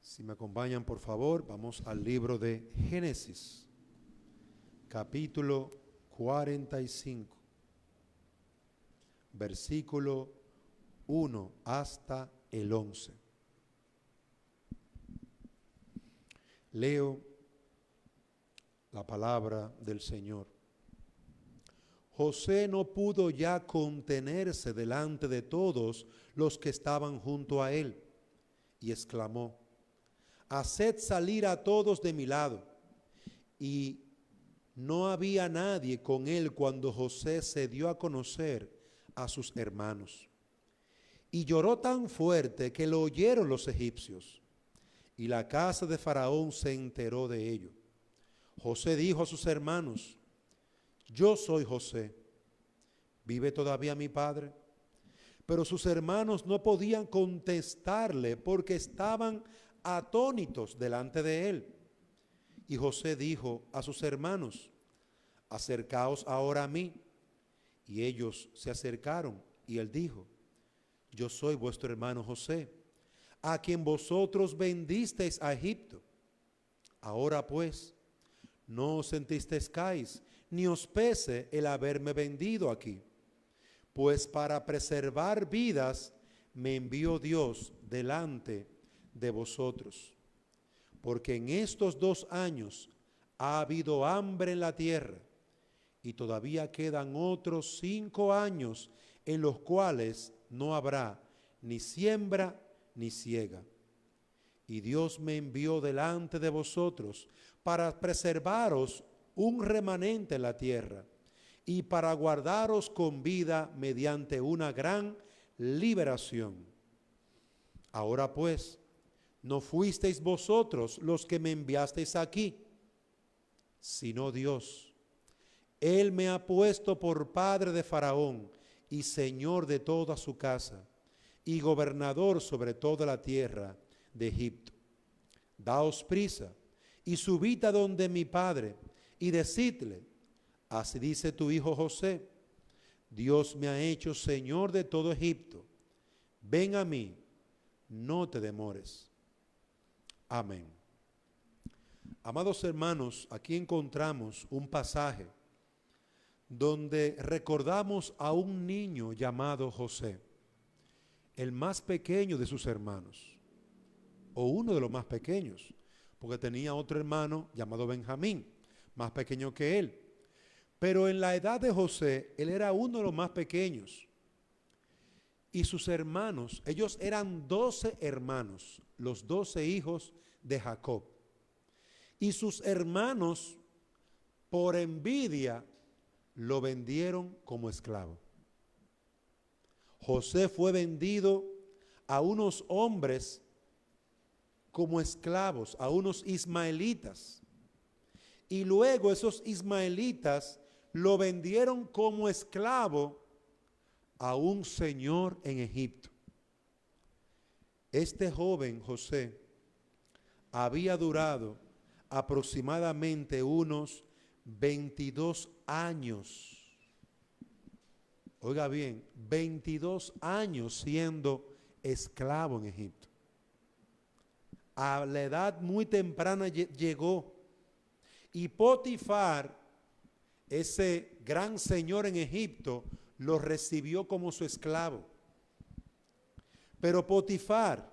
Si me acompañan, por favor, vamos al libro de Génesis, capítulo 45, versículo 1 hasta el 11. Leo la palabra del Señor. José no pudo ya contenerse delante de todos los que estaban junto a él, y exclamó: haced salir a todos de mi lado. Y no había nadie con él cuando José se dio a conocer a sus hermanos. Y lloró tan fuerte que lo oyeron los egipcios, y la casa de Faraón se enteró de ello. José dijo a sus hermanos: yo soy José, ¿vive todavía mi padre? Pero sus hermanos no podían contestarle porque estaban atónitos delante de él. Y José dijo a sus hermanos: acercaos ahora a mí. Y ellos se acercaron, y él dijo: yo soy vuestro hermano José, a quien vosotros vendisteis a Egipto. Ahora pues, no os entristezcáis, ni os pese el haberme vendido aquí, pues para preservar vidas me envió Dios delante de vosotros. Porque en estos 2 años ha habido hambre en la tierra, y todavía quedan otros 5 años en los cuales no habrá ni siembra ni siega. Y Dios me envió delante de vosotros para preservaros un remanente en la tierra y para guardaros con vida mediante una gran liberación. Ahora pues, no fuisteis vosotros los que me enviasteis aquí, sino Dios. Él me ha puesto por padre de Faraón y señor de toda su casa y gobernador sobre toda la tierra de Egipto. Daos prisa y subid a donde mi padre y decidle: así dice tu hijo José, Dios me ha hecho señor de todo Egipto. Ven a mí, no te demores. Amén. Amados hermanos, aquí encontramos un pasaje donde recordamos a un niño llamado José, el más pequeño de sus hermanos, o uno de los más pequeños, porque tenía otro hermano llamado Benjamín, más pequeño que él. Pero en la edad de José, él era uno de los más pequeños. Y sus hermanos, ellos eran 12 hermanos, los 12 hijos de Jacob. Y sus hermanos, por envidia, lo vendieron como esclavo. José fue vendido a unos hombres como esclavos, a unos ismaelitas. Y luego esos ismaelitas lo vendieron como esclavo a un señor en Egipto. Este joven José había durado aproximadamente unos 22 años. Oiga bien, 22 años siendo esclavo en Egipto. A la edad muy temprana llegó, y Potifar, ese gran señor en Egipto, lo recibió como su esclavo. Pero Potifar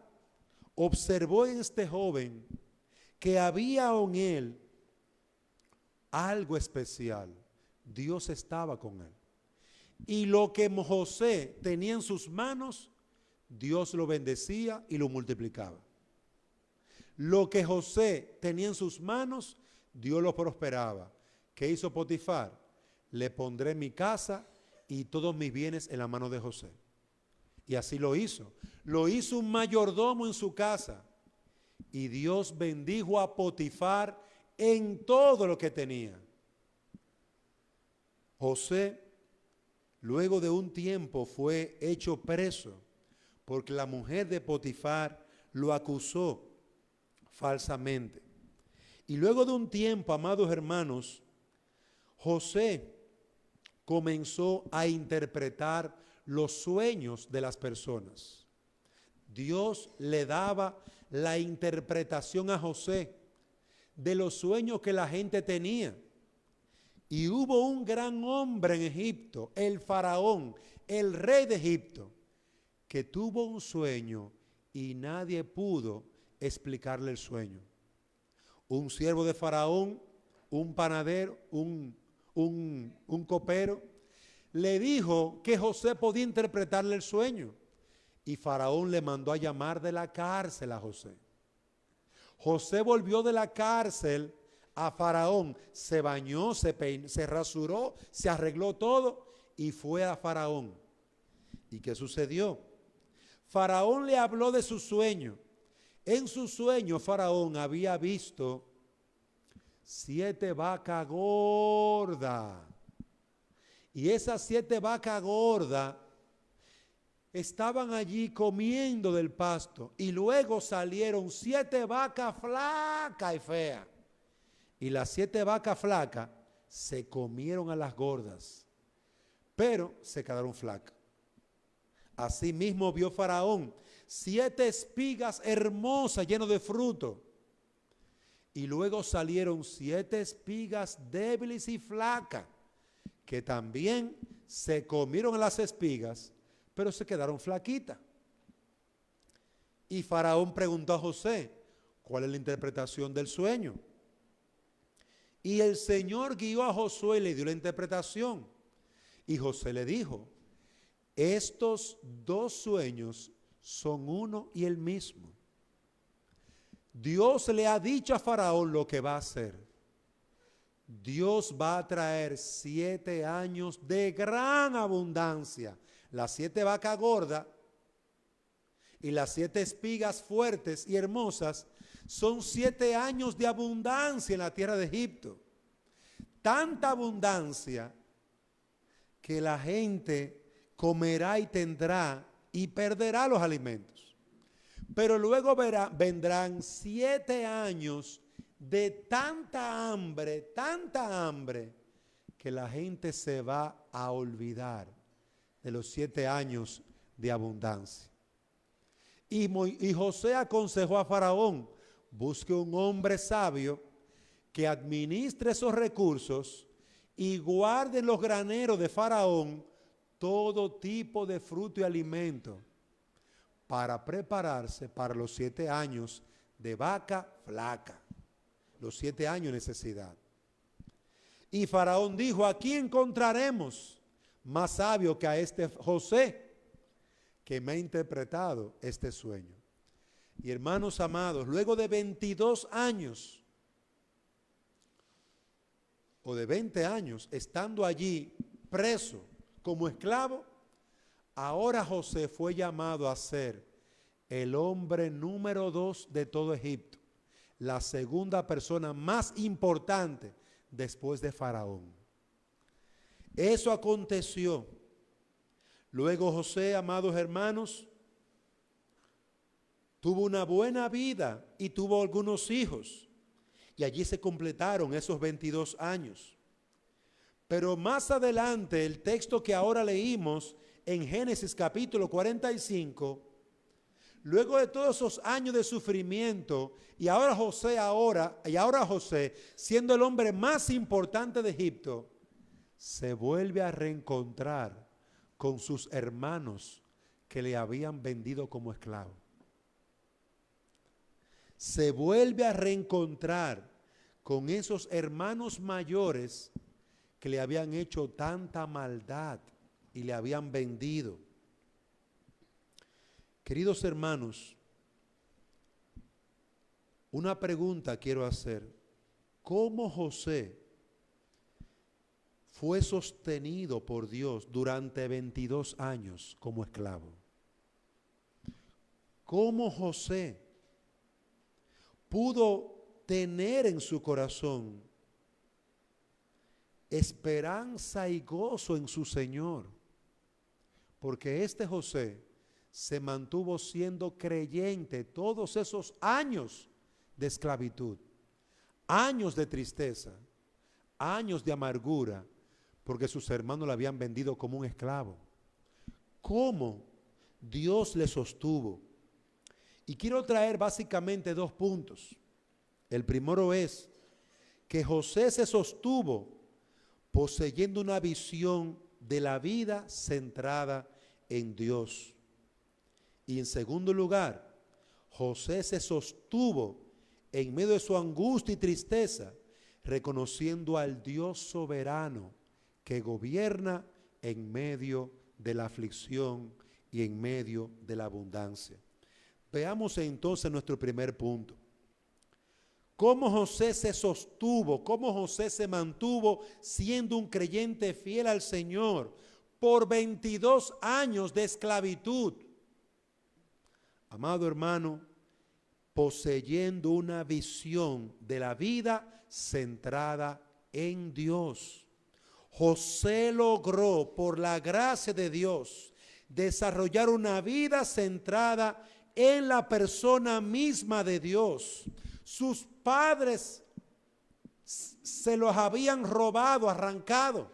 observó en este joven que había en él algo especial. Dios estaba con él. Y lo que José tenía en sus manos, Dios lo bendecía y lo multiplicaba. Lo que José tenía en sus manos, Dios lo prosperaba. ¿Qué hizo Potifar? Le pondré mi casa y todos mis bienes en la mano de José. Y así lo hizo. Lo hizo un mayordomo en su casa. Y Dios bendijo a Potifar en todo lo que tenía. José, luego de un tiempo, fue hecho preso porque la mujer de Potifar lo acusó falsamente. Y luego de un tiempo, amados hermanos, José comenzó a interpretar los sueños de las personas. Dios le daba la interpretación a José de los sueños que la gente tenía. Y hubo un gran hombre en Egipto, el faraón, el rey de Egipto, que tuvo un sueño y nadie pudo explicarle el sueño. Un siervo de faraón, un panadero, un copero, le dijo que José podía interpretarle el sueño. Y faraón le mandó a llamar de la cárcel a José. José volvió de la cárcel a faraón, se bañó, se peinó, se rasuró, se arregló todo y fue a faraón. ¿Y qué sucedió? Faraón le habló de su sueño. En su sueño faraón había visto 7 vacas gordas. Y esas 7 vacas gordas estaban allí comiendo del pasto. Y luego salieron 7 vacas flacas y feas. Y las 7 vacas flacas se comieron a las gordas, pero se quedaron flacas. Asimismo vio faraón 7 espigas hermosas llenas de fruto. Y luego salieron 7 espigas débiles y flacas, que también se comieron a las espigas, pero se quedaron flaquitas. Y faraón preguntó a José, ¿cuál es la interpretación del sueño? Y el Señor guió a Josué y le dio la interpretación. Y José le dijo, estos 2 sueños son uno y el mismo. Dios le ha dicho a faraón lo que va a hacer. Dios va a traer 7 años de gran abundancia. Las 7 vacas gordas y las 7 espigas fuertes y hermosas son 7 años de abundancia en la tierra de Egipto. Tanta abundancia que la gente comerá y tendrá y perderá los alimentos. Pero luego vendrán 7 años de tanta hambre, que la gente se va a olvidar de los 7 años de abundancia. Y José aconsejó a faraón, busque un hombre sabio que administre esos recursos y guarde en los graneros de faraón todo tipo de fruto y alimento para prepararse para los 7 años de vaca flaca, los 7 años de necesidad. Y faraón dijo, aquí encontraremos más sabio que a este José, que me ha interpretado este sueño. Y hermanos amados, luego de 22 años o de 20 años estando allí preso como esclavo, ahora José fue llamado a ser el hombre número 2 de todo Egipto, la segunda persona más importante después de Faraón. Eso aconteció. Luego José, amados hermanos, tuvo una buena vida y tuvo algunos hijos. Y allí se completaron esos 22 años. Pero más adelante, el texto que ahora leímos en Génesis capítulo 45, luego de todos esos años de sufrimiento, y ahora José, siendo el hombre más importante de Egipto, se vuelve a reencontrar con sus hermanos que le habían vendido como esclavo. Se vuelve a reencontrar con esos hermanos mayores que le habían hecho tanta maldad y le habían vendido. Queridos hermanos, una pregunta quiero hacer. ¿Cómo José fue sostenido por Dios durante 22 años como esclavo? ¿Cómo José pudo tener en su corazón esperanza y gozo en su Señor? Porque este José se mantuvo siendo creyente todos esos años de esclavitud, años de tristeza, años de amargura, porque sus hermanos le habían vendido como un esclavo. ¿Cómo Dios le sostuvo? Y quiero traer básicamente dos puntos. El primero es que José se sostuvo poseyendo una visión de la vida centrada en Dios. Y en segundo lugar, José se sostuvo en medio de su angustia y tristeza, reconociendo al Dios soberano que gobierna en medio de la aflicción y en medio de la abundancia. Veamos entonces nuestro primer punto. Cómo José se sostuvo, cómo José se mantuvo siendo un creyente fiel al Señor por 22 años de esclavitud. Amado hermano, poseyendo una visión de la vida centrada en Dios. José logró, por la gracia de Dios, desarrollar una vida centrada en la persona misma de Dios. Sus padres se los habían robado, arrancado.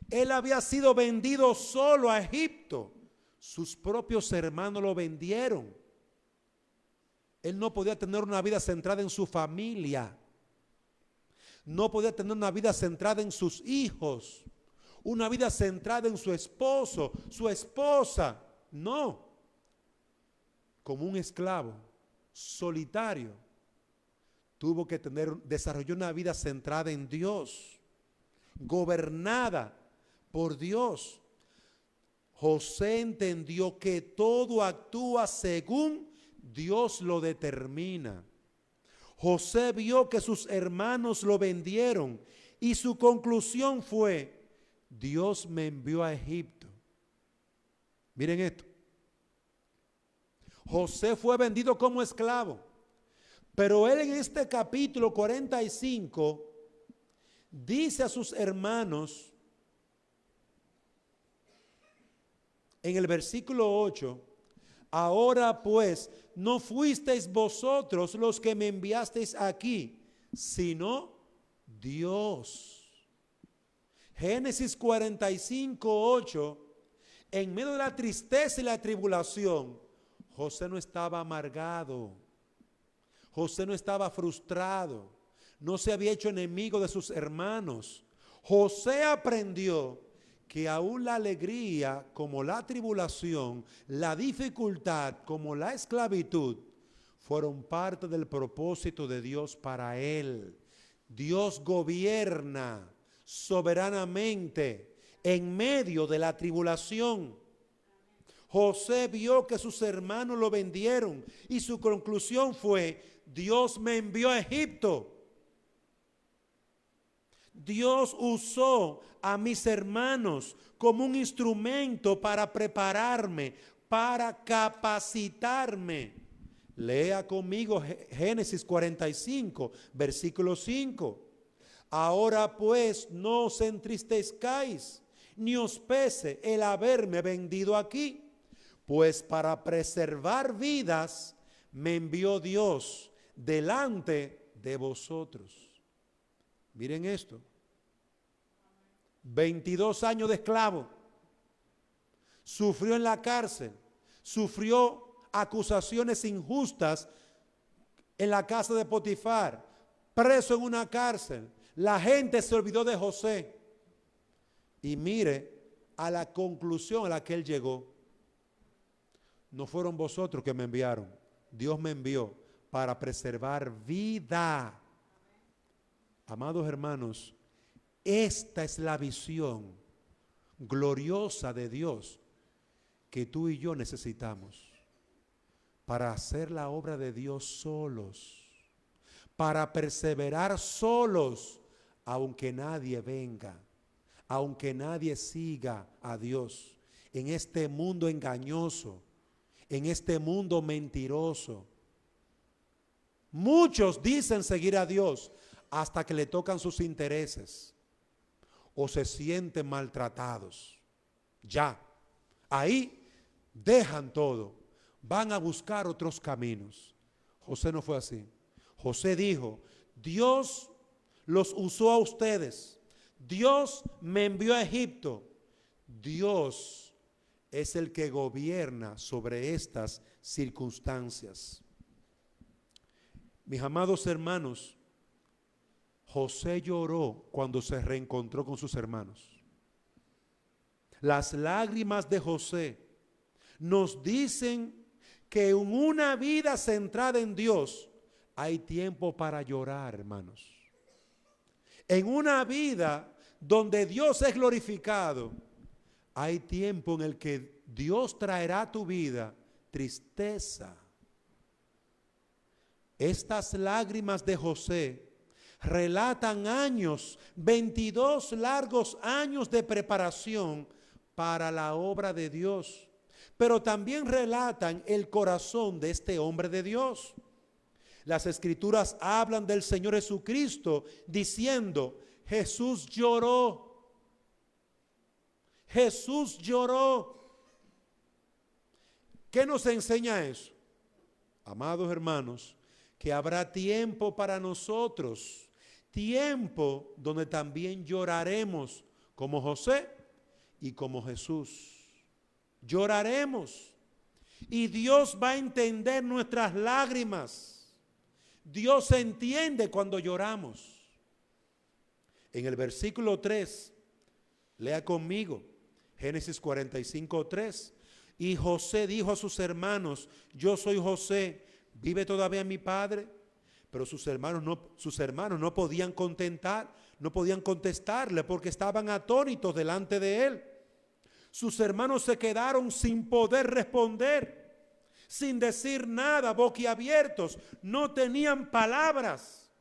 Él había sido vendido solo a Egipto. Sus propios hermanos lo vendieron. Él no podía tener una vida centrada en su familia. No podía tener una vida centrada en sus hijos. Una vida centrada en su esposo, su esposa. No. Como un esclavo solitario, tuvo que desarrollar una vida centrada en Dios, gobernada por Dios. José entendió que todo actúa según Dios lo determina. José vio que sus hermanos lo vendieron y su conclusión fue: Dios me envió a Egipto. Miren esto. José fue vendido como esclavo, pero él en este capítulo 45 dice a sus hermanos en el versículo 8: ahora pues no fuisteis vosotros los que me enviasteis aquí, sino Dios. Génesis 45, 8, en medio de la tristeza y la tribulación, José no estaba amargado, José no estaba frustrado, no se había hecho enemigo de sus hermanos. José aprendió que aún la alegría como la tribulación, la dificultad como la esclavitud, fueron parte del propósito de Dios para él. Dios gobierna soberanamente en medio de la tribulación. José vio que sus hermanos lo vendieron y su conclusión fue: Dios me envió a Egipto. Dios usó a mis hermanos como un instrumento para prepararme, para capacitarme. Lea conmigo Génesis 45, versículo 5. Ahora pues no os entristezcáis, ni os pese el haberme vendido aquí, pues para preservar vidas me envió Dios delante de vosotros. Miren esto. 22 años de esclavo. Sufrió en la cárcel. Sufrió acusaciones injustas en la casa de Potifar. Preso en una cárcel. La gente se olvidó de José. Y mire a la conclusión a la que él llegó. No fueron vosotros que me enviaron. Dios me envió para preservar vida. Amados hermanos, esta es la visión gloriosa de Dios que tú y yo necesitamos para hacer la obra de Dios solos, para perseverar solos, aunque nadie venga, aunque nadie siga a Dios en este mundo engañoso, en este mundo mentiroso. Muchos dicen seguir a Dios hasta que le tocan sus intereses o se sienten maltratados. Ya, ahí dejan todo, van a buscar otros caminos. José no fue así. José dijo: Dios los usó a ustedes, Dios me envió a Egipto, Dios es el que gobierna sobre estas circunstancias. Mis amados hermanos, José lloró cuando se reencontró con sus hermanos. Las lágrimas de José nos dicen que en una vida centrada en Dios hay tiempo para llorar, hermanos. En una vida donde Dios es glorificado, hay tiempo en el que Dios traerá a tu vida tristeza. Estas lágrimas de José relatan años, 22 largos años de preparación para la obra de Dios, pero también relatan el corazón de este hombre de Dios. Las Escrituras hablan del Señor Jesucristo diciendo: Jesús lloró. Jesús lloró. ¿Qué nos enseña eso? Amados hermanos, que habrá tiempo para nosotros, tiempo donde también lloraremos como José y como Jesús. Lloraremos y Dios va a entender nuestras lágrimas. Dios entiende cuando lloramos. En el versículo 3, lea conmigo, Génesis 45:3. Y José dijo a sus hermanos: yo soy José, ¿vive todavía mi padre? Pero sus hermanos no podían contestarle porque estaban atónitos delante de él. Sus hermanos se quedaron sin poder responder, sin decir nada, boquiabiertos, no tenían palabras.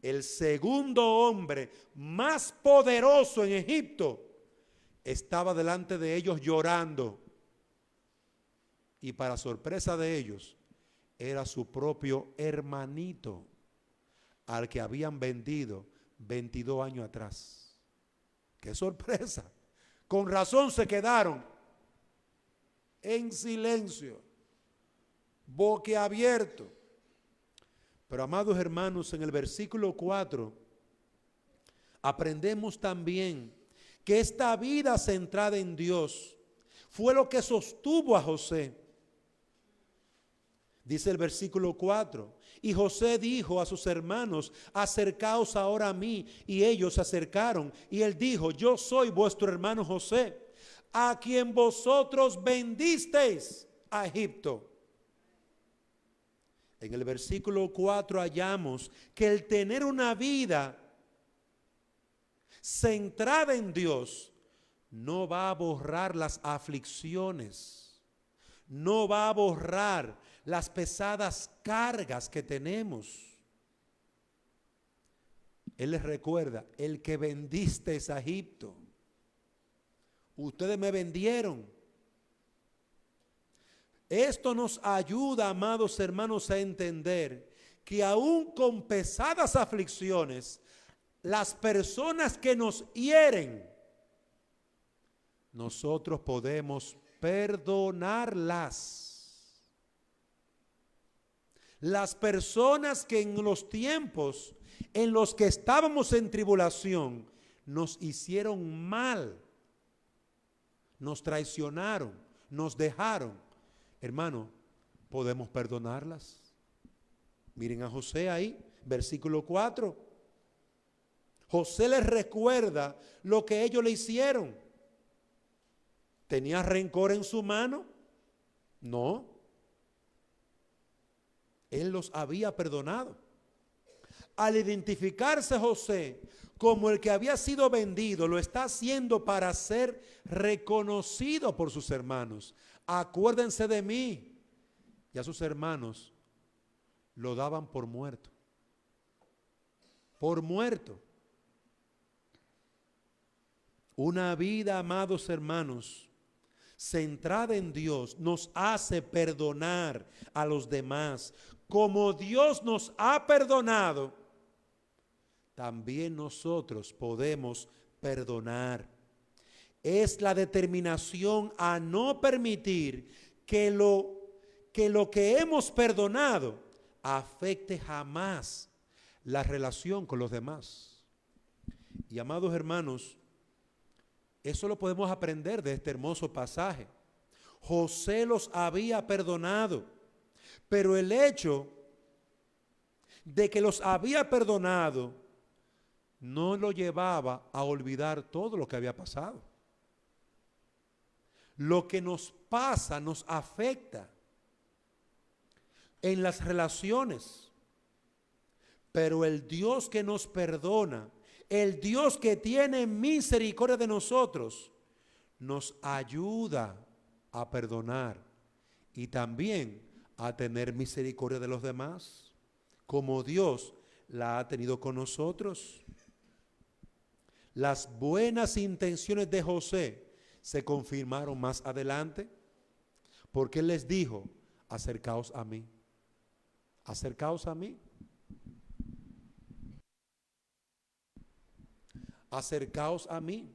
El segundo hombre más poderoso en Egipto estaba delante de ellos llorando. Y para sorpresa de ellos, era su propio hermanito al que habían vendido 22 años atrás. ¡Qué sorpresa! Con razón se quedaron en silencio, boquiabierto. Pero amados hermanos, en el versículo 4 aprendemos también que esta vida centrada en Dios fue lo que sostuvo a José. Dice el versículo 4: y José dijo a sus hermanos: acercaos ahora a mí. Y ellos se acercaron, y él dijo: yo soy vuestro hermano José, a quien vosotros vendisteis a Egipto. En el versículo 4 hallamos que el tener una vida centrada en Dios no va a borrar las aflicciones, no va a borrar las pesadas cargas que tenemos. Él les recuerda: el que vendisteis a Egipto, ustedes me vendieron. Esto nos ayuda, amados hermanos, a entender que aún con pesadas aflicciones, las personas que nos hieren, nosotros podemos perdonarlas. Las personas que en los tiempos en los que estábamos en tribulación nos hicieron mal, nos traicionaron, nos dejaron, hermano, podemos perdonarlas. Miren a José ahí, versículo 4. José les recuerda lo que ellos le hicieron. ¿Tenía rencor en su mano? No. Él los había perdonado. Al identificarse José como el que había sido vendido, lo está haciendo para ser reconocido por sus hermanos. Acuérdense de mí. Y a sus hermanos lo daban por muerto. Por muerto. Una vida, amados hermanos, centrada en Dios, nos hace perdonar a los demás. Como Dios nos ha perdonado, también nosotros podemos perdonar. Es la determinación a no permitir que lo que hemos perdonado afecte jamás la relación con los demás. Y amados hermanos, Eso lo podemos aprender de este hermoso pasaje. José los había perdonado, pero el hecho de que los había perdonado no lo llevaba a olvidar todo lo que había pasado. Lo que nos pasa nos afecta en las relaciones, pero el Dios que nos perdona, el Dios que tiene misericordia de nosotros, nos ayuda a perdonar y también a tener misericordia de los demás, como Dios la ha tenido con nosotros. Las buenas intenciones de José se confirmaron más adelante, porque él les dijo: acercaos a mí, acercaos a mí, acercaos a mí.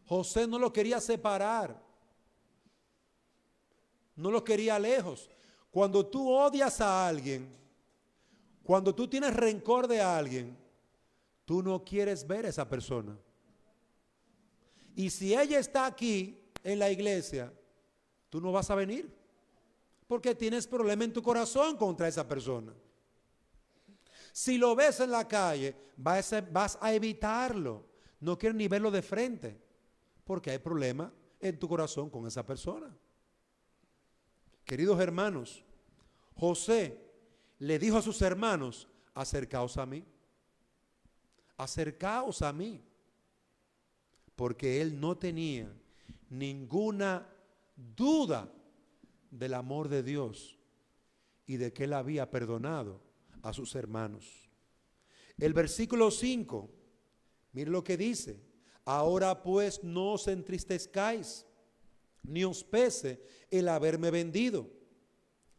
José no lo quería separar, no lo quería lejos. Cuando tú odias a alguien, cuando tú tienes rencor de alguien, tú no quieres ver a esa persona. Y si ella está aquí en la iglesia, tú no vas a venir, porque tienes problema en tu corazón contra esa persona. Si lo ves en la calle, vas a evitarlo. No quieres ni verlo de frente, porque hay problema en tu corazón con esa persona. Queridos hermanos, José le dijo a sus hermanos: acercaos a mí, acercaos a mí, porque él no tenía ninguna duda del amor de Dios y de que él había perdonado a sus hermanos. El versículo 5, mire lo que dice: ahora pues no os entristezcáis, ni os pese el haberme vendido.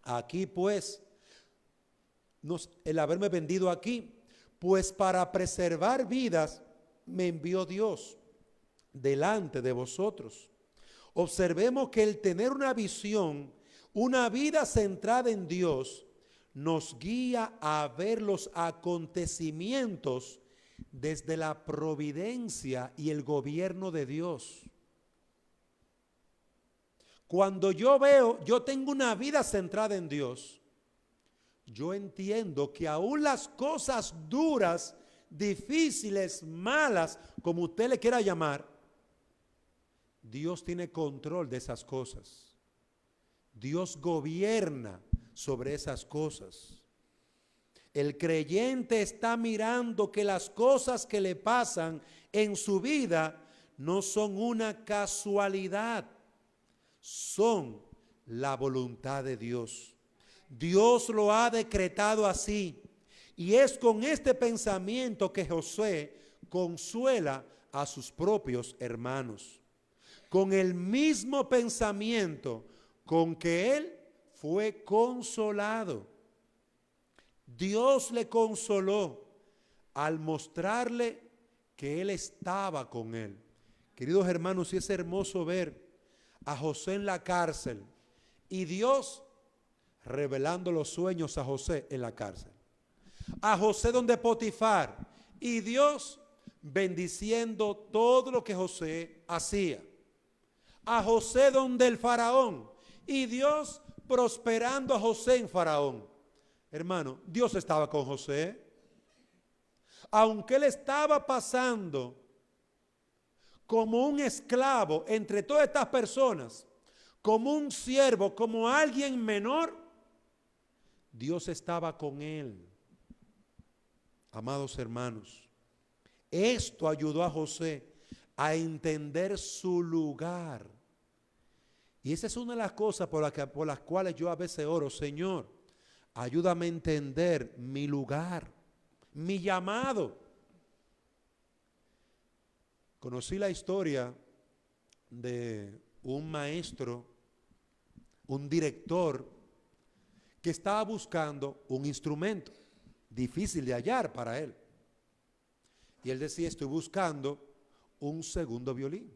Aquí pues, el haberme vendido aquí, pues para preservar vidas me envió Dios delante de vosotros. Observemos que el tener una visión, una vida centrada en Dios, nos guía a ver los acontecimientos desde la providencia y el gobierno de Dios. Cuando yo tengo una vida centrada en Dios, yo entiendo que aún las cosas duras, difíciles, malas, como usted le quiera llamar, Dios tiene control de esas cosas. Dios gobierna sobre esas cosas. El creyente está mirando que las cosas que le pasan en su vida no son una casualidad, son la voluntad de Dios. Dios lo ha decretado así, y es con este pensamiento que José consuela a sus propios hermanos, con el mismo pensamiento con que él fue consolado. Dios le consoló al mostrarle que él estaba con él. Queridos hermanos, sí es hermoso ver a José en la cárcel y Dios revelando los sueños a José en la cárcel. A José donde Potifar y Dios bendiciendo todo lo que José hacía. A José donde el faraón y Dios prosperando a José en faraón. Hermano, Dios estaba con José. Aunque él estaba pasando como un esclavo entre todas estas personas, como un siervo, como alguien menor, Dios estaba con él. Amados hermanos, esto ayudó a José a entender su lugar. Y esa es una de las cosas por las cuales yo a veces oro: Señor, ayúdame a entender mi lugar, mi llamado. Conocí la historia de un maestro, un director, que estaba buscando un instrumento difícil de hallar para él. Y él decía: estoy buscando un segundo violín.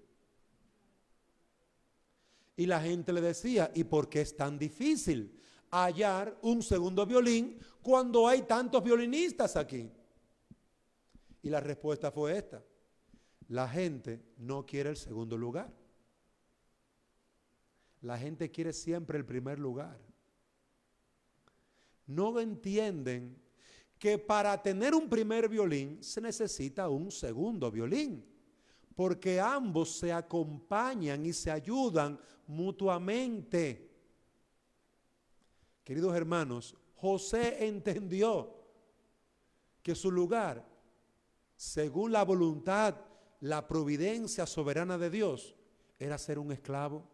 Y la gente le decía: ¿y por qué es tan difícil hallar un segundo violín cuando hay tantos violinistas aquí? Y la respuesta fue esta: La gente no quiere el segundo lugar. La gente quiere siempre el primer lugar. No entienden que para tener un primer violín se necesita un segundo violín, porque ambos se acompañan y se ayudan mutuamente. Queridos hermanos, José entendió que su lugar, según la voluntad, la providencia soberana de Dios, era ser un esclavo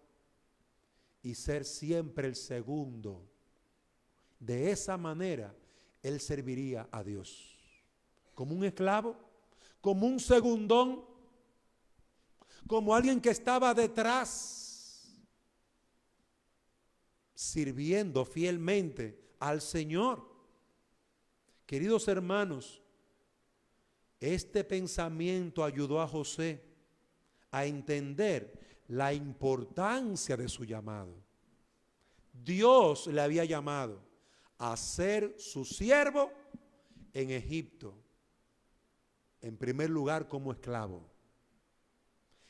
y ser siempre el segundo. De esa manera, él serviría a Dios. Como un esclavo, como un segundón, como alguien que estaba detrás, sirviendo fielmente al Señor. Queridos hermanos, este pensamiento ayudó a José a entender la importancia de su llamado. Dios le había llamado a ser su siervo en Egipto, en primer lugar como esclavo,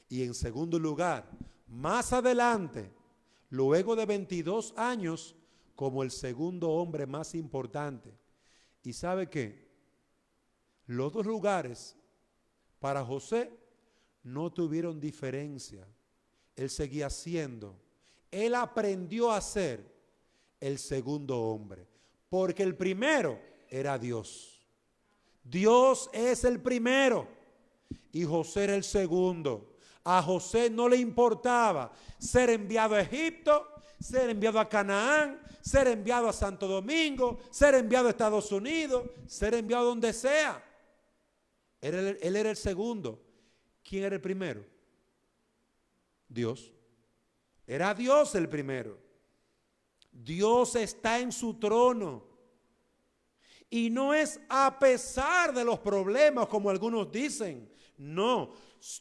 y en segundo lugar, más adelante, luego de 22 años, como el segundo hombre más importante. ¿Y sabe qué? Los dos lugares para José no tuvieron diferencia. Él seguía siendo, él aprendió a ser el segundo hombre, porque el primero era Dios. Dios es el primero y José era el segundo. A José no le importaba ser enviado a Egipto, ser enviado a Canaán, ser enviado a Santo Domingo, ser enviado a Estados Unidos, ser enviado donde sea. Él era el segundo. ¿Quién era el primero? Dios. Era Dios el primero. Dios está en su trono. Y no es a pesar de los problemas, como algunos dicen. No,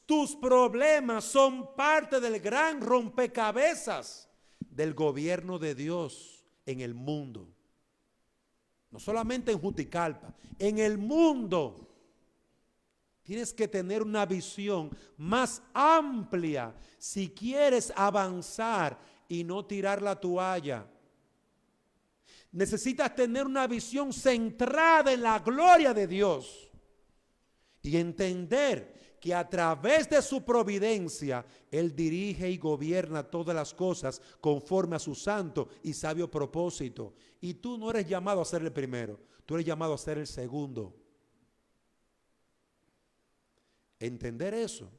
tus problemas son parte del gran rompecabezas del gobierno de Dios en el mundo. No solamente en Juticalpa, en el mundo. Tienes que tener una visión más amplia si quieres avanzar y no tirar la toalla. Necesitas tener una visión centrada en la gloria de Dios y entender que a través de su providencia Él dirige y gobierna todas las cosas conforme a su santo y sabio propósito. Y tú no eres llamado a ser el primero, tú eres llamado a ser el segundo. Entender eso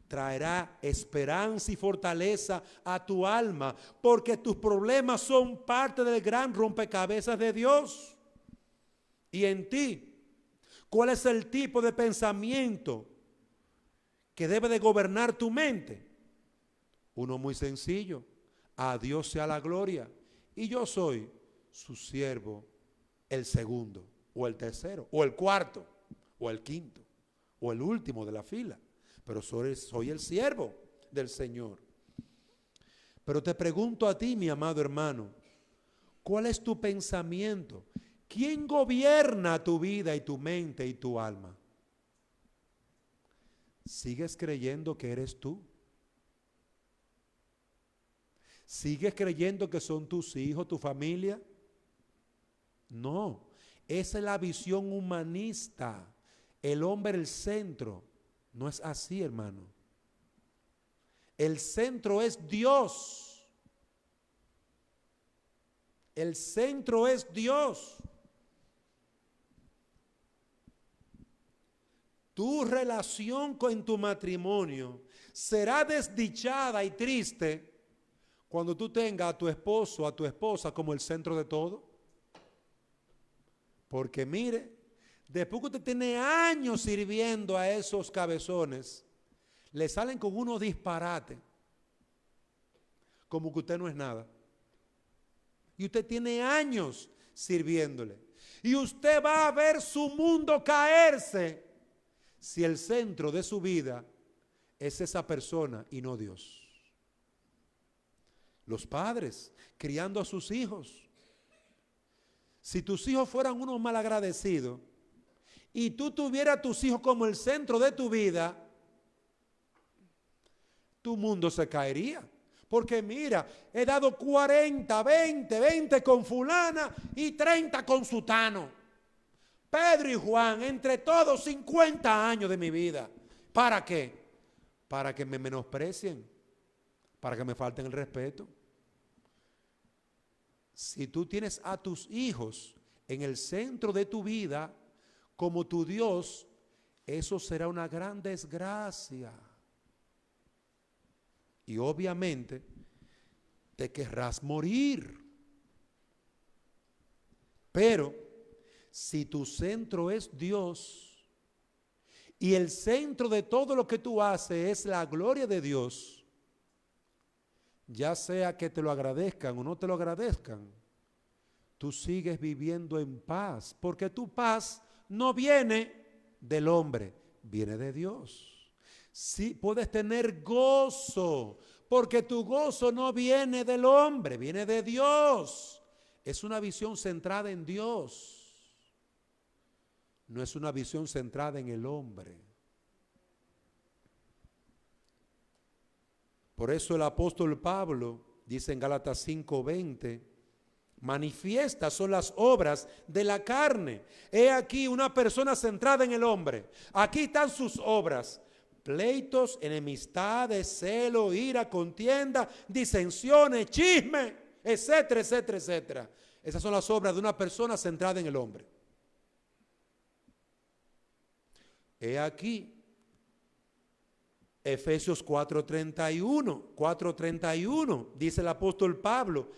traerá esperanza y fortaleza a tu alma, porque tus problemas son parte del gran rompecabezas de Dios. Y en ti, ¿cuál es el tipo de pensamiento que debe de gobernar tu mente? Uno muy sencillo: a Dios sea la gloria y yo soy su siervo, el segundo, o el tercero, o el cuarto, o el quinto, o el último de la fila, pero soy el siervo del Señor. Pero te pregunto a ti, mi amado hermano, ¿cuál es tu pensamiento? ¿Quién gobierna tu vida y tu mente y tu alma? ¿Sigues creyendo que eres tú? ¿Sigues creyendo que son tus hijos, tu familia? No, esa es la visión humanista. El hombre, el centro. No es así, hermano. El centro es Dios. El centro es Dios. Tu relación con tu matrimonio será desdichada y triste cuando tú tengas a tu esposo, a tu esposa como el centro de todo. Porque mire, después que usted tiene años sirviendo a esos cabezones, le salen con unos disparates, como que usted no es nada. Y usted tiene años sirviéndole. Y usted va a ver su mundo caerse si el centro de su vida es esa persona y no Dios. Los padres criando a sus hijos. Si tus hijos fueran unos malagradecidos y tú tuvieras a tus hijos como el centro de tu vida, tu mundo se caería. Porque mira, he dado 40, 20 con fulana y 30 con sutano. Pedro y Juan, entre todos 50 años de mi vida. ¿Para qué? Para que me menosprecien, para que me falten el respeto. Si tú tienes a tus hijos en el centro de tu vida como tu Dios, eso será una gran desgracia. Y obviamente te querrás morir. Pero si tu centro es Dios y el centro de todo lo que tú haces es la gloria de Dios, ya sea que te lo agradezcan o no te lo agradezcan, tú sigues viviendo en paz, porque tu paz no viene del hombre, viene de Dios. Sí, puedes tener gozo, porque tu gozo no viene del hombre, viene de Dios. Es una visión centrada en Dios, no es una visión centrada en el hombre. Por eso el apóstol Pablo dice en Gálatas 5:20, manifiestas son las obras de la carne. He aquí una persona centrada en el hombre. Aquí están sus obras: pleitos, enemistades, celo, ira, contienda, disensiones, chisme, etcétera, etcétera, etcétera. Esas son las obras de una persona centrada en el hombre. He aquí Efesios 4:31, dice el apóstol Pablo: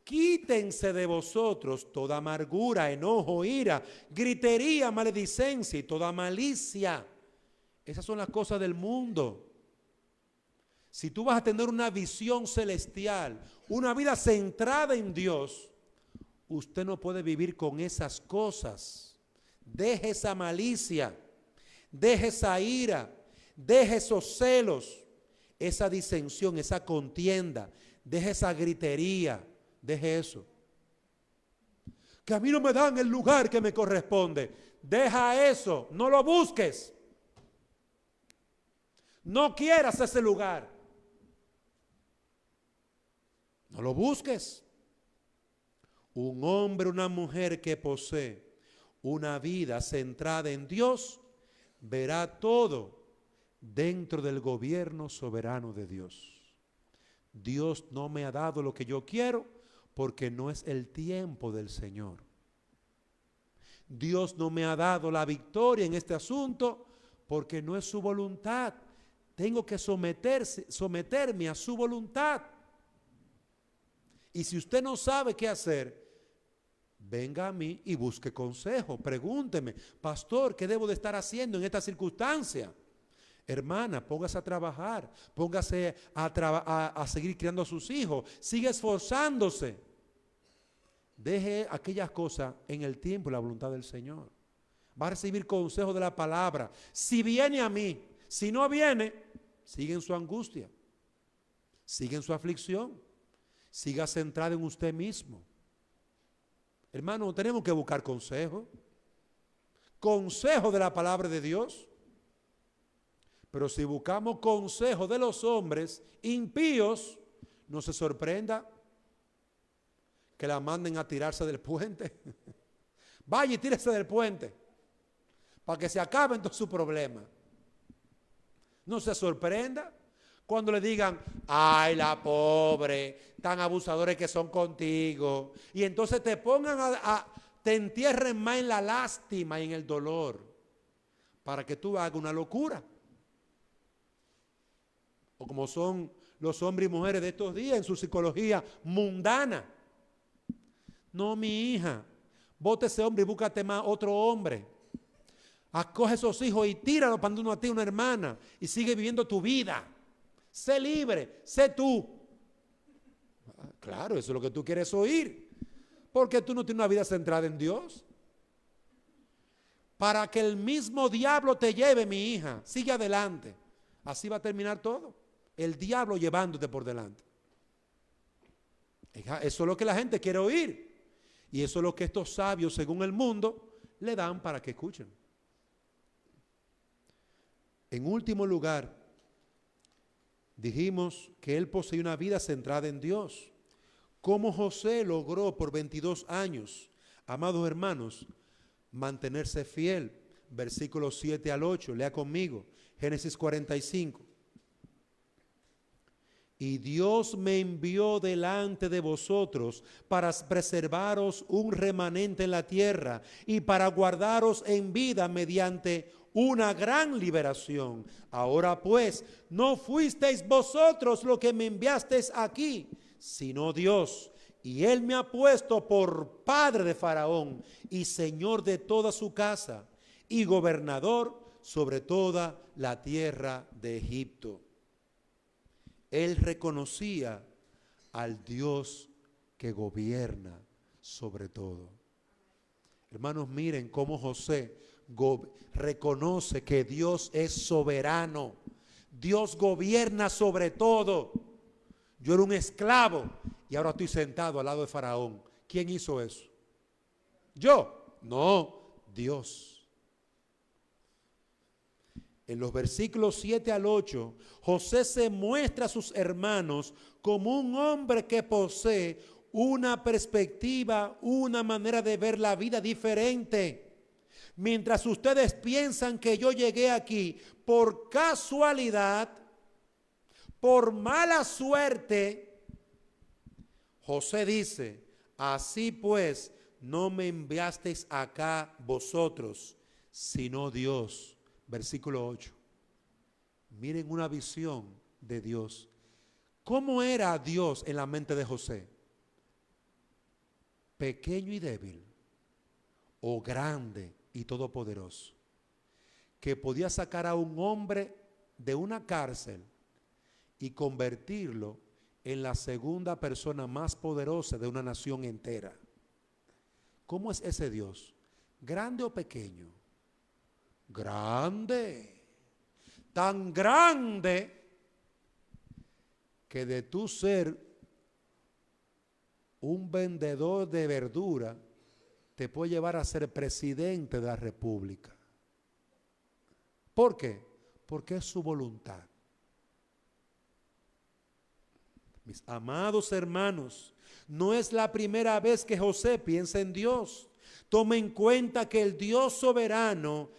quítense de vosotros toda amargura, enojo, ira, gritería, maledicencia y toda malicia. Esas son las cosas del mundo. Si tú vas a tener una visión celestial, una vida centrada en Dios, usted no puede vivir con esas cosas. Deje esa malicia, deje esa ira, deje esos celos, esa disensión, esa contienda, deje esa gritería, deje eso. Que a mí no me dan el lugar que me corresponde. Deja eso, no lo busques. No quieras ese lugar. No lo busques. Un hombre, una mujer que posee una vida centrada en Dios, verá todo dentro del gobierno soberano de Dios. Dios no me ha dado lo que yo quiero porque no es el tiempo del Señor. Dios no me ha dado la victoria en este asunto porque no es su voluntad. Tengo que someterme a su voluntad. Y si usted no sabe qué hacer, venga a mí y busque consejo. Pregúnteme: pastor, ¿qué debo de estar haciendo en esta circunstancia? Hermana, póngase a trabajar, póngase a seguir criando a sus hijos, sigue esforzándose. Deje aquellas cosas en el tiempo y la voluntad del Señor. Va a recibir consejo de la palabra. Si viene a mí, si no viene, sigue en su angustia, sigue en su aflicción, siga centrado en usted mismo. Hermano, tenemos que buscar consejo de la palabra de Dios. Pero si buscamos consejo de los hombres impíos, no se sorprenda que la manden a tirarse del puente. Vaya y tírese del puente para que se acaben todos sus problemas. No se sorprenda cuando le digan: ay, la pobre, tan abusadores que son contigo. Y entonces te pongan te entierren más en la lástima y en el dolor para que tú hagas una locura. O como son los hombres y mujeres de estos días en su psicología mundana. No, mi hija, bote ese hombre y búscate más otro hombre. Acoge esos hijos y tíralo para uno a ti, una hermana, y sigue viviendo tu vida. Sé libre, sé tú. Claro, eso es lo que tú quieres oír. Porque tú no tienes una vida centrada en Dios. Para que el mismo diablo te lleve, mi hija, sigue adelante. Así va a terminar todo. El diablo llevándote por delante. Eso es lo que la gente quiere oír. Y eso es lo que estos sabios, según el mundo, le dan para que escuchen. En último lugar, Dijimos que él poseía una vida centrada en Dios. ¿Cómo José logró por 22 años, amados hermanos, mantenerse fiel? Versículos 7 al 8, lea conmigo, Génesis 45. Y Dios me envió delante de vosotros para preservaros un remanente en la tierra y para guardaros en vida mediante una gran liberación. Ahora pues, no fuisteis vosotros los que me enviasteis aquí, sino Dios. Y Él me ha puesto por padre de Faraón y señor de toda su casa y gobernador sobre toda la tierra de Egipto. Él reconocía al Dios que gobierna sobre todo. Hermanos, miren cómo José reconoce que Dios es soberano. Dios gobierna sobre todo. Yo era un esclavo y ahora estoy sentado al lado de Faraón. ¿Quién hizo eso? ¿Yo? No, Dios. En los versículos 7 al 8, José se muestra a sus hermanos como un hombre que posee una perspectiva, una manera de ver la vida diferente. Mientras ustedes piensan que yo llegué aquí por casualidad, por mala suerte, José dice, así pues, no me enviasteis acá vosotros, sino Dios. Versículo 8. Miren una visión de Dios. ¿Cómo era Dios en la mente de José? ¿Pequeño y débil o grande y todopoderoso? Que podía sacar a un hombre de una cárcel y convertirlo en la segunda persona más poderosa de una nación entera. ¿Cómo es ese Dios? ¿Grande o pequeño? Grande, tan grande que de tu ser un vendedor de verdura te puede llevar a ser presidente de la república. ¿Por qué? Porque es su voluntad. Mis amados hermanos, no es la primera vez que José piensa en Dios. Tome en cuenta que el Dios soberano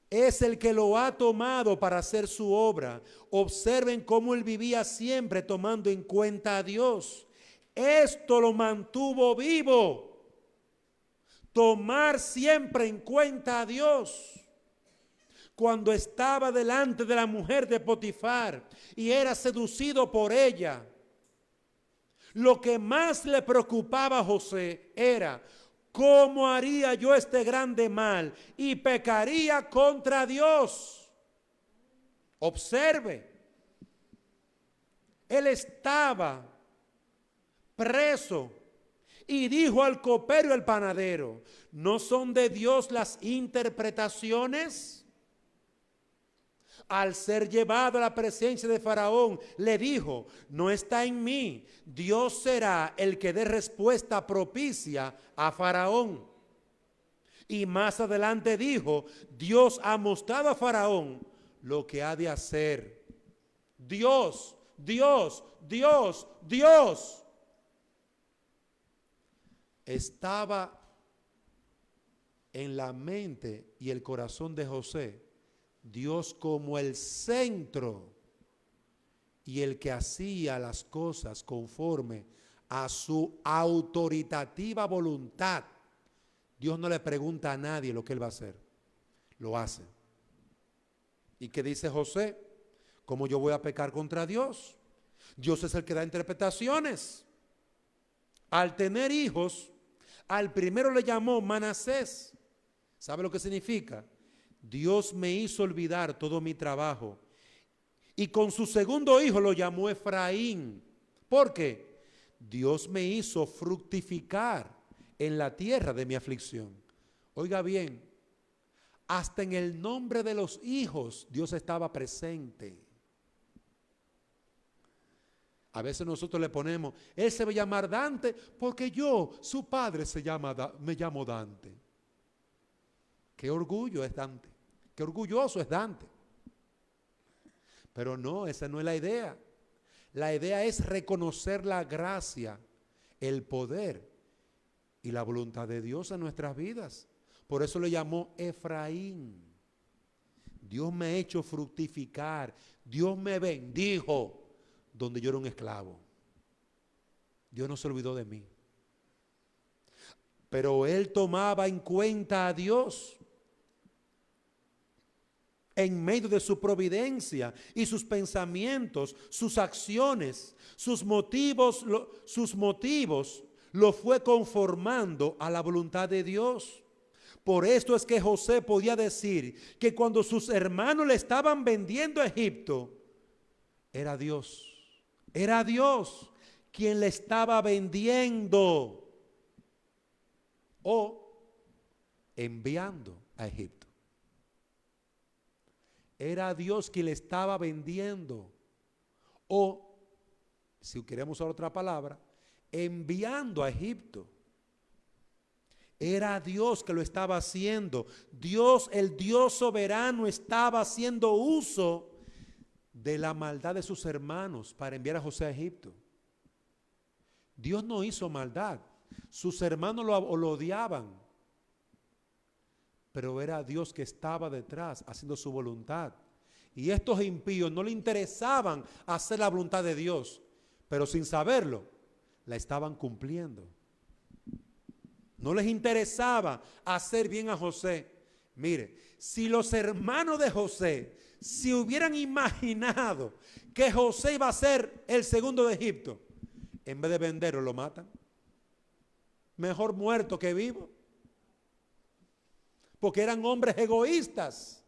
es el que lo ha tomado para hacer su obra. Observen cómo él vivía siempre tomando en cuenta a Dios. Esto lo mantuvo vivo. Tomar siempre en cuenta a Dios. Cuando estaba delante de la mujer de Potifar y era seducido por ella, lo que más le preocupaba a José era: ¿cómo haría yo este grande mal? Y pecaría contra Dios. Observe, él estaba preso y dijo al copero y al panadero: ¿no son de Dios las interpretaciones? Al ser llevado a la presencia de Faraón, le dijo: no está en mí, Dios será el que dé respuesta propicia a Faraón. Y más adelante dijo: Dios ha mostrado a Faraón lo que ha de hacer. Dios, Dios, Dios, Dios. Estaba en la mente y el corazón de José Dios como el centro y el que hacía las cosas conforme a su autoritativa voluntad. Dios no le pregunta a nadie lo que él va a hacer, lo hace. ¿Y qué dice José? ¿Cómo yo voy a pecar contra Dios? Dios es el que da interpretaciones. Al tener hijos, al primero le llamó Manasés. ¿Sabe lo que significa? Dios me hizo olvidar todo mi trabajo. Y con su segundo hijo lo llamó Efraín. ¿Por qué? Dios me hizo fructificar en la tierra de mi aflicción. Oiga bien, hasta en el nombre de los hijos Dios estaba presente. A veces nosotros le ponemos: él se va a llamar Dante porque yo, su padre, me llamo Dante. Qué orgullo es Dante. Qué orgulloso es Dante. Pero no, esa no es la idea. La idea es reconocer la gracia, el poder y la voluntad de Dios en nuestras vidas. Por eso le llamó Efraín. Dios me ha hecho fructificar. Dios me bendijo donde yo era un esclavo. Dios no se olvidó de mí. Pero él tomaba en cuenta a Dios en medio de su providencia y sus pensamientos, sus acciones, sus motivos lo fue conformando a la voluntad de Dios. Por esto es que José podía decir que cuando sus hermanos le estaban vendiendo a Egipto, era Dios quien le estaba vendiendo o enviando a Egipto. Era Dios quien le estaba vendiendo o, si queremos usar otra palabra, enviando a Egipto. Era Dios que lo estaba haciendo. Dios, el Dios soberano, estaba haciendo uso de la maldad de sus hermanos para enviar a José a Egipto. Dios no hizo maldad. Sus hermanos lo odiaban. Pero era Dios que estaba detrás haciendo su voluntad. Y estos impíos no le interesaban hacer la voluntad de Dios, pero sin saberlo, la estaban cumpliendo. No les interesaba hacer bien a José. Mire, si los hermanos de José se hubieran imaginado que José iba a ser el segundo de Egipto, en vez de venderlo, lo matan. Mejor muerto que vivo. Porque eran hombres egoístas.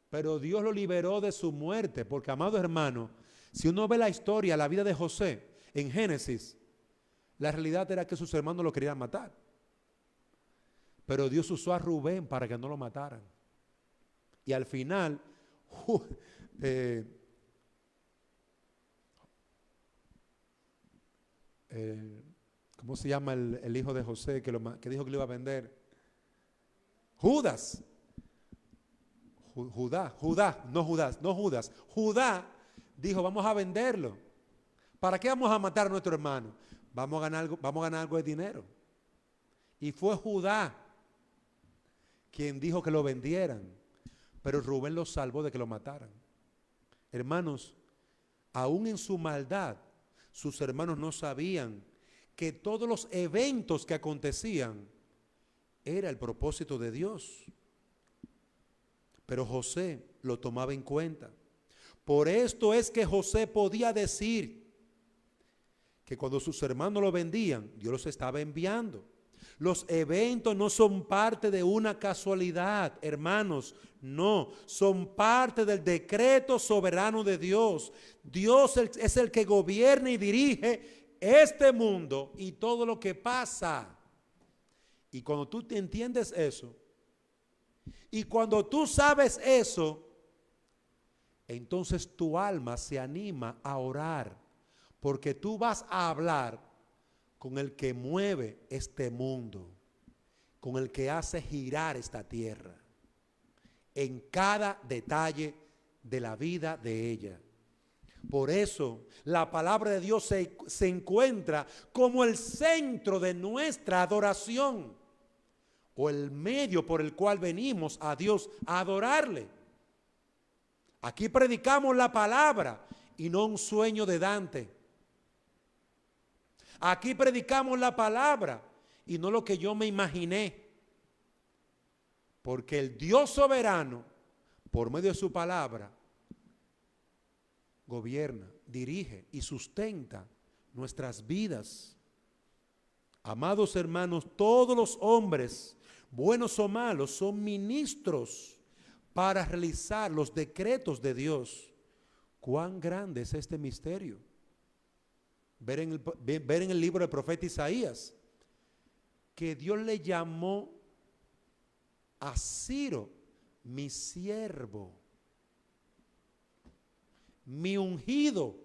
Pero Dios lo liberó de su muerte. Porque, amado hermano, si uno ve la historia, la vida de José en Génesis, la realidad era que sus hermanos lo querían matar. Pero Dios usó a Rubén para que no lo mataran. Y al final, ¿cómo se llama el hijo de José que dijo que lo iba a vender? Judas. Judá dijo, vamos a venderlo. ¿Para qué vamos a matar a nuestro hermano? Vamos a ganar algo de dinero. Y fue Judá quien dijo que lo vendieran. Pero Rubén lo salvó de que lo mataran. Hermanos, aún en su maldad, sus hermanos no sabían que todos los eventos que acontecían era el propósito de Dios. Pero José lo tomaba en cuenta. Por esto es que José podía decir que cuando sus hermanos lo vendían, Dios los estaba enviando. Los eventos no son parte de una casualidad, hermanos, no, son parte del decreto soberano de Dios. Dios es el que gobierna y dirige este mundo y todo lo que pasa. Y cuando tú te entiendes eso, y cuando tú sabes eso, entonces tu alma se anima a orar, porque tú vas a hablar con el que mueve este mundo, con el que hace girar esta tierra, en cada detalle de la vida de ella. Por eso la palabra de Dios se encuentra como el centro de nuestra adoración, o el medio por el cual venimos a Dios a adorarle. Aquí predicamos la palabra y no un sueño de Dante. Aquí predicamos la palabra y no lo que yo me imaginé. Porque el Dios soberano, por medio de su palabra, gobierna, dirige y sustenta nuestras vidas. Amados hermanos, todos los hombres, buenos o malos, son ministros para realizar los decretos de Dios. ¿Cuán grande es este misterio? Ver en el libro del profeta Isaías que Dios le llamó a Ciro mi siervo, mi ungido.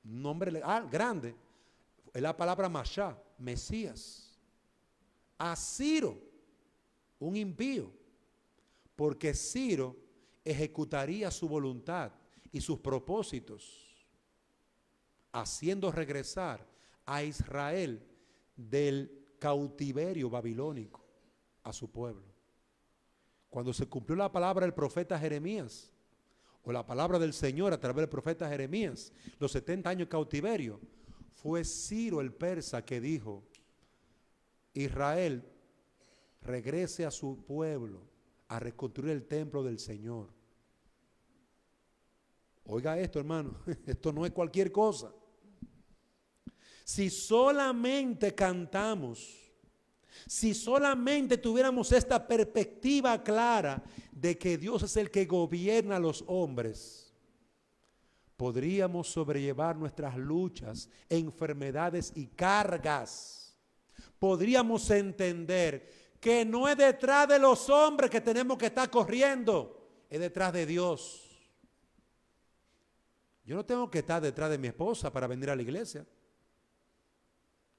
Un nombre grande es la palabra Mashá, Mesías. A Ciro, un impío, porque Ciro ejecutaría su voluntad y sus propósitos, haciendo regresar a Israel del cautiverio babilónico a su pueblo. Cuando se cumplió la palabra del profeta Jeremías, o la palabra del Señor a través del profeta Jeremías, los 70 años de cautiverio, fue Ciro el persa que dijo: Israel regrese a su pueblo a reconstruir el templo del Señor. Oiga esto, hermano, esto no es cualquier cosa. Si solamente cantamos, si solamente tuviéramos esta perspectiva clara de que Dios es el que gobierna a los hombres, podríamos sobrellevar nuestras luchas, enfermedades y cargas. Podríamos entender que no es detrás de los hombres que tenemos que estar corriendo, es detrás de Dios. Yo no tengo que estar detrás de mi esposa para venir a la iglesia.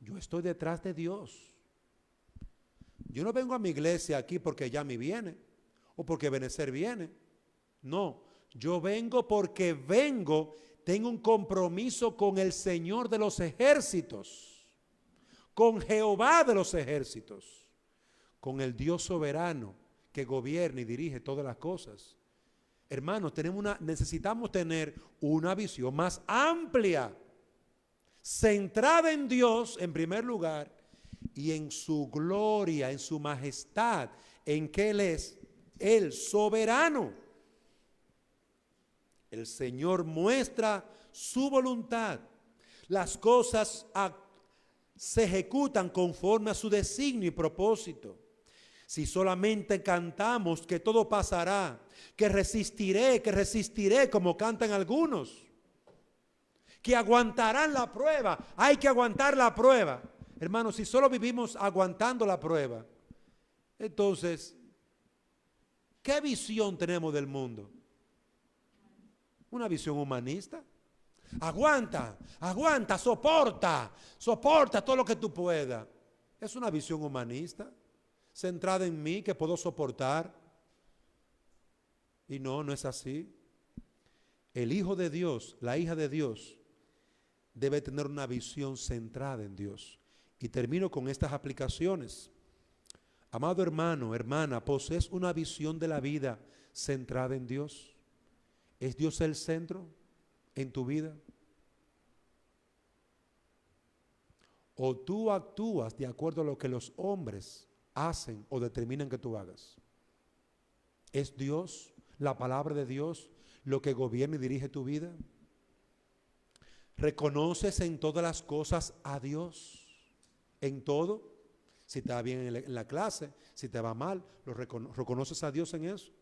Yo estoy detrás de Dios. Yo no vengo a mi iglesia aquí porque Yami viene o porque Benecer viene. No, yo vengo porque tengo un compromiso con el Señor de los ejércitos, con Jehová de los ejércitos, con el Dios soberano que gobierna y dirige todas las cosas. Hermanos, necesitamos tener una visión más amplia, centrada en Dios en primer lugar y en su gloria, en su majestad, en que Él es el soberano. El Señor muestra su voluntad. Las cosas se ejecutan conforme a su designio y propósito. Si solamente cantamos que todo pasará, que resistiré como cantan algunos, que aguantarán la prueba, hay que aguantar la prueba. Hermanos, si solo vivimos aguantando la prueba, entonces, ¿qué visión tenemos del mundo? Una visión humanista. Aguanta, soporta todo lo que tú puedas. Es una visión humanista, centrada en mí, que puedo soportar. Y no es así. El Hijo de Dios, la hija de Dios, debe tener una visión centrada en Dios. Y termino con estas aplicaciones. Amado hermano, hermana, ¿posees una visión de la vida centrada en Dios? ¿Es Dios el centro en tu vida? ¿O tú actúas de acuerdo a lo que los hombres hacen o determinan que tú hagas? ¿Es Dios, la palabra de Dios, lo que gobierna y dirige tu vida? ¿Reconoces en todas las cosas a Dios? ¿En todo? Si te va bien en la clase, si te va mal, ¿reconoces a Dios en eso?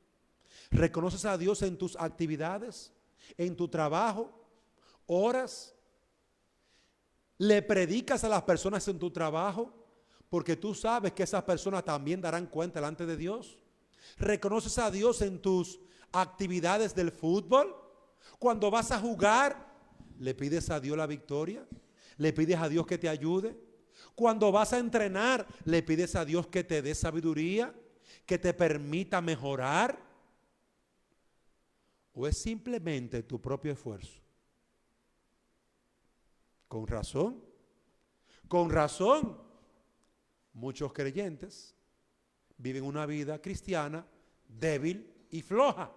¿Reconoces a Dios en tus actividades, en tu trabajo? ¿Oras? ¿Le predicas a las personas en tu trabajo? Porque tú sabes que esas personas también darán cuenta delante de Dios. ¿Reconoces a Dios en tus actividades del fútbol? Cuando vas a jugar, ¿le pides a Dios la victoria? ¿Le pides a Dios que te ayude? Cuando vas a entrenar, ¿le pides a Dios que te dé sabiduría, que te permita mejorar? ¿O es simplemente tu propio esfuerzo? Con razón, muchos creyentes viven una vida cristiana débil y floja,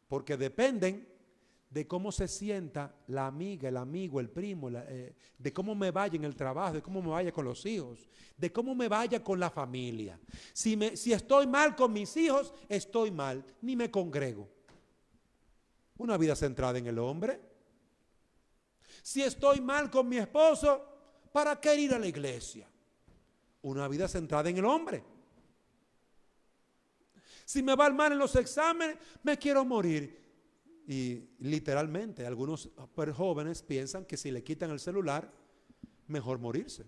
porque dependen de cómo se sienta la amiga, el amigo, el primo, de cómo me vaya en el trabajo, de cómo me vaya con los hijos, de cómo me vaya con la familia. Si estoy mal con mis hijos, estoy mal, ni me congrego. Una vida centrada en el hombre. Si estoy mal con mi esposo, ¿para qué ir a la iglesia? Una vida centrada en el hombre. Si me va mal en los exámenes, me quiero morir. Y literalmente algunos jóvenes piensan que si le quitan el celular, mejor morirse.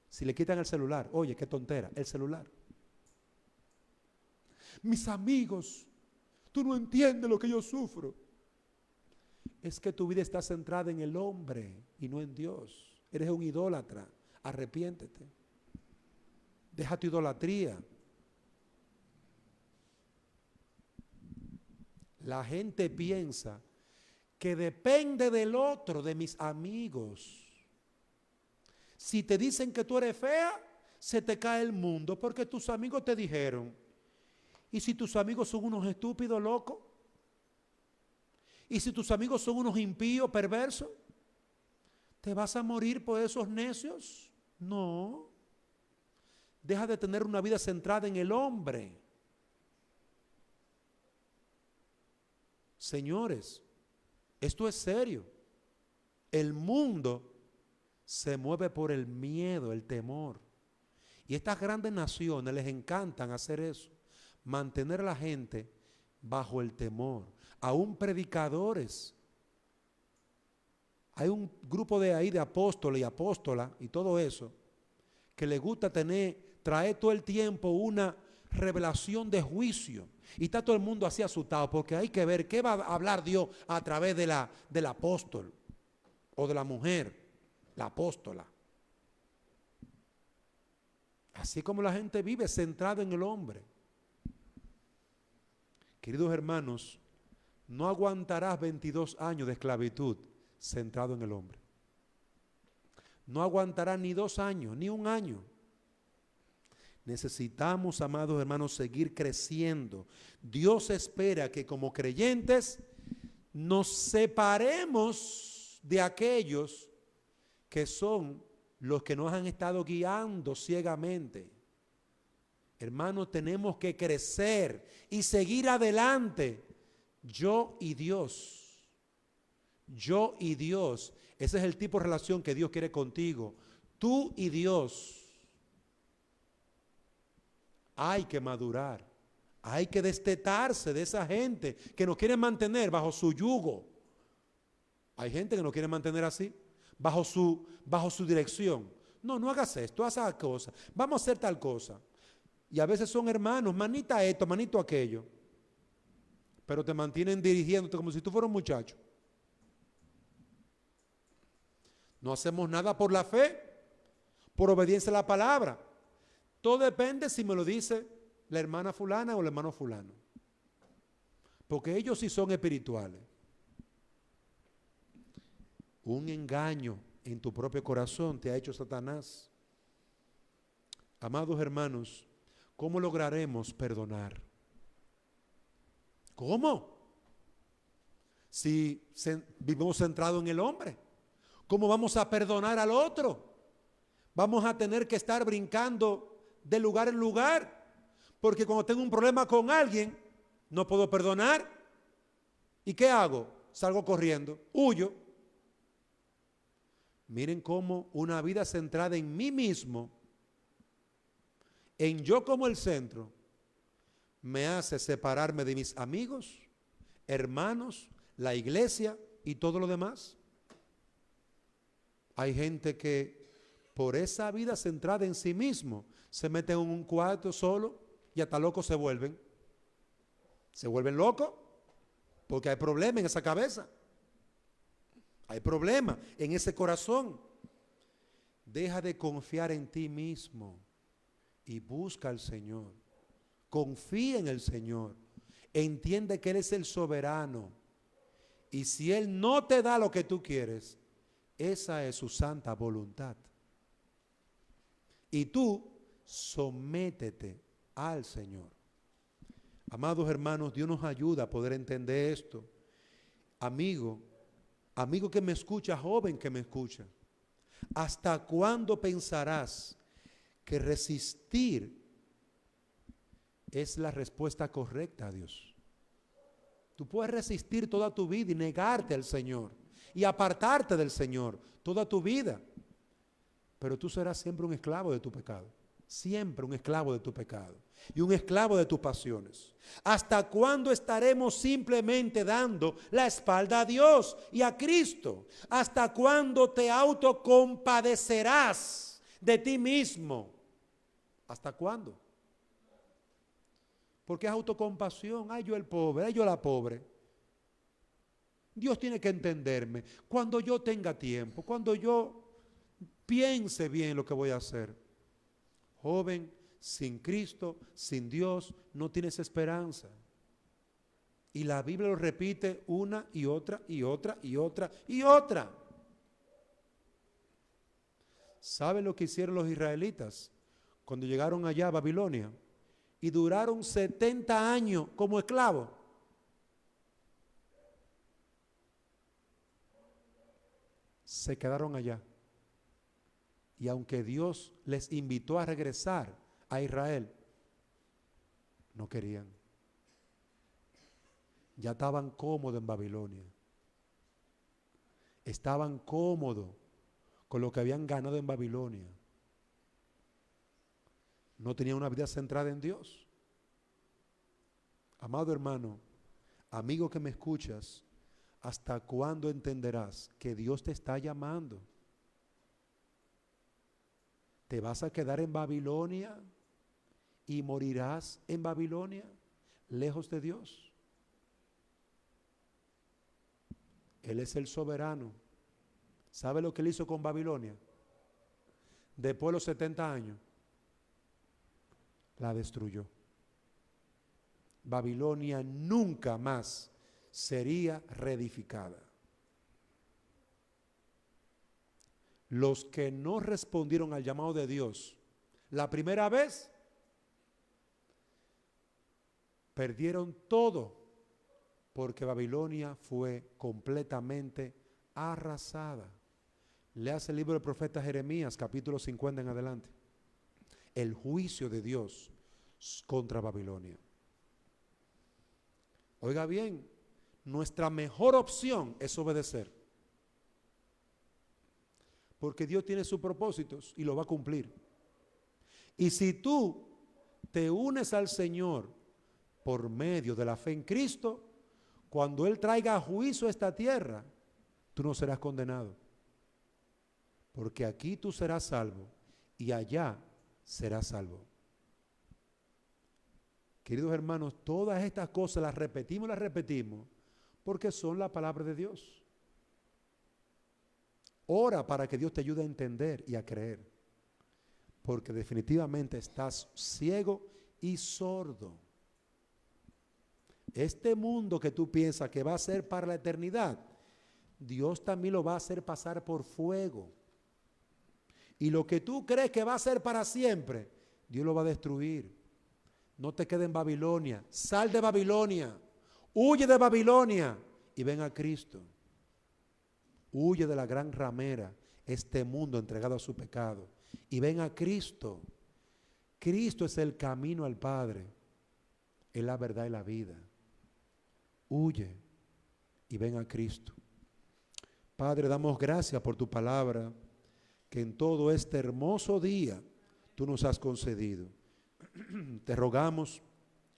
Si le quitan el celular, oye, qué tontera, el celular. Mis amigos, tú no entiendes lo que yo sufro. Es que tu vida está centrada en el hombre y no en Dios. Eres un idólatra, arrepiéntete. Deja tu idolatría. La gente piensa que depende del otro, de mis amigos. Si te dicen que tú eres fea, se te cae el mundo porque tus amigos te dijeron. ¿Y si tus amigos son unos estúpidos, locos? ¿Y si tus amigos son unos impíos, perversos? ¿Te vas a morir por esos necios? No. Deja de tener una vida centrada en el hombre. Señores, esto es serio. El mundo se mueve por el miedo, el temor. Y estas grandes naciones les encantan hacer eso. Mantener a la gente bajo el temor. Aún predicadores. Hay un grupo de ahí de apóstoles y apóstolas y todo eso que les gusta traer todo el tiempo una revelación de juicio. Y está todo el mundo así asustado porque hay que ver qué va a hablar Dios a través del apóstol o de la mujer, la apóstola. Así como la gente vive centrada en el hombre. Queridos hermanos, no aguantarás 22 años de esclavitud centrado en el hombre. No aguantarás ni 2 años, ni 1 año. Necesitamos, amados hermanos, seguir creciendo. Dios espera que como creyentes nos separemos de aquellos que son los que nos han estado guiando ciegamente. Hermanos, tenemos que crecer y seguir adelante. Yo y Dios. Yo y Dios. Ese es el tipo de relación que Dios quiere contigo. Tú y Dios. Hay que madurar. Hay que destetarse de esa gente que nos quiere mantener bajo su yugo. Hay gente que nos quiere mantener así, bajo su dirección. No, no hagas esto, haz esa cosa. Vamos a hacer tal cosa. Y a veces son hermanos, manita esto, manito aquello. Pero te mantienen dirigiéndote como si tú fueras un muchacho. No hacemos nada por la fe, por obediencia a la palabra. Todo depende si me lo dice la hermana fulana o el hermano fulano. Porque ellos sí son espirituales. Un engaño en tu propio corazón te ha hecho Satanás. Amados hermanos, ¿cómo lograremos perdonar? ¿Cómo? Si vivimos centrados en el hombre, ¿cómo vamos a perdonar al otro? Vamos a tener que estar brincando de lugar en lugar, porque cuando tengo un problema con alguien, no puedo perdonar. ¿Y qué hago? Salgo corriendo, huyo. Miren cómo una vida centrada en mí mismo, en yo como el centro, me hace separarme de mis amigos, hermanos, la iglesia y todo lo demás. Hay gente que por esa vida centrada en sí mismo se meten en un cuarto solo y hasta locos se vuelven. Se vuelven locos porque hay problema en esa cabeza. Hay problema en ese corazón. Deja de confiar en ti mismo y busca al Señor. Confía en el Señor. Entiende que Él es el soberano. Y si Él no te da lo que tú quieres, esa es su santa voluntad. Y tú sométete al Señor. Amados hermanos, Dios nos ayuda a poder entender esto. Amigo que me escucha, joven que me escucha, ¿hasta cuándo pensarás que resistir es la respuesta correcta a Dios? Tú puedes resistir toda tu vida y negarte al Señor y apartarte del Señor toda tu vida, pero tú serás siempre un esclavo de tu pecado. Siempre un esclavo de tu pecado y un esclavo de tus pasiones. ¿Hasta cuándo estaremos simplemente dando la espalda a Dios y a Cristo? ¿Hasta cuándo te autocompadecerás de ti mismo? ¿Hasta cuándo? Porque es autocompasión. Ay, yo el pobre, ay, yo la pobre. Dios tiene que entenderme. Cuando yo tenga tiempo, cuando yo piense bien lo que voy a hacer. Joven, sin Cristo, sin Dios, no tienes esperanza. Y la Biblia lo repite una y otra y otra y otra y otra. ¿Saben lo que hicieron los israelitas cuando llegaron allá a Babilonia? Y duraron 70 años como esclavos. Se quedaron allá. Y aunque Dios les invitó a regresar a Israel, no querían. Ya estaban cómodos en Babilonia. Estaban cómodos con lo que habían ganado en Babilonia. No tenían una vida centrada en Dios. Amado hermano, amigo que me escuchas, ¿hasta cuándo entenderás que Dios te está llamando? ¿Te vas a quedar en Babilonia y morirás en Babilonia, lejos de Dios? Él es el soberano. ¿Sabe lo que él hizo con Babilonia? Después de los 70 años, la destruyó. Babilonia nunca más sería reedificada. Los que no respondieron al llamado de Dios la primera vez, perdieron todo, porque Babilonia fue completamente arrasada. Leas el libro del profeta Jeremías, capítulo 50 en adelante. El juicio de Dios contra Babilonia. Oiga bien, nuestra mejor opción es obedecer. Porque Dios tiene sus propósitos y lo va a cumplir. Y si tú te unes al Señor por medio de la fe en Cristo, cuando Él traiga juicio a esta tierra, tú no serás condenado. Porque aquí tú serás salvo y allá serás salvo. Queridos hermanos, todas estas cosas las repetimos porque son la palabra de Dios. Ora para que Dios te ayude a entender y a creer, porque definitivamente estás ciego y sordo. Este mundo que tú piensas que va a ser para la eternidad, Dios también lo va a hacer pasar por fuego. Y lo que tú crees que va a ser para siempre, Dios lo va a destruir. No te quedes en Babilonia. Sal de Babilonia. Huye de Babilonia y ven a Cristo. Huye de la gran ramera, este mundo entregado a su pecado, y ven a Cristo. Cristo es el camino al Padre, es la verdad y la vida. Huye y ven a Cristo. Padre, damos gracias por tu palabra que en todo este hermoso día tú nos has concedido. Te rogamos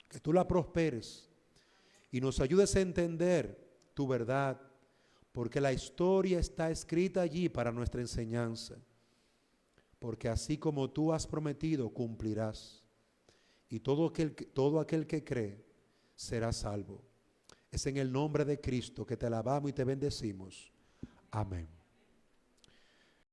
que tú la prosperes y nos ayudes a entender tu verdad, porque la historia está escrita allí para nuestra enseñanza. Porque así como tú has prometido, cumplirás. Y todo aquel que cree será salvo. Es en el nombre de Cristo que te alabamos y te bendecimos. Amén.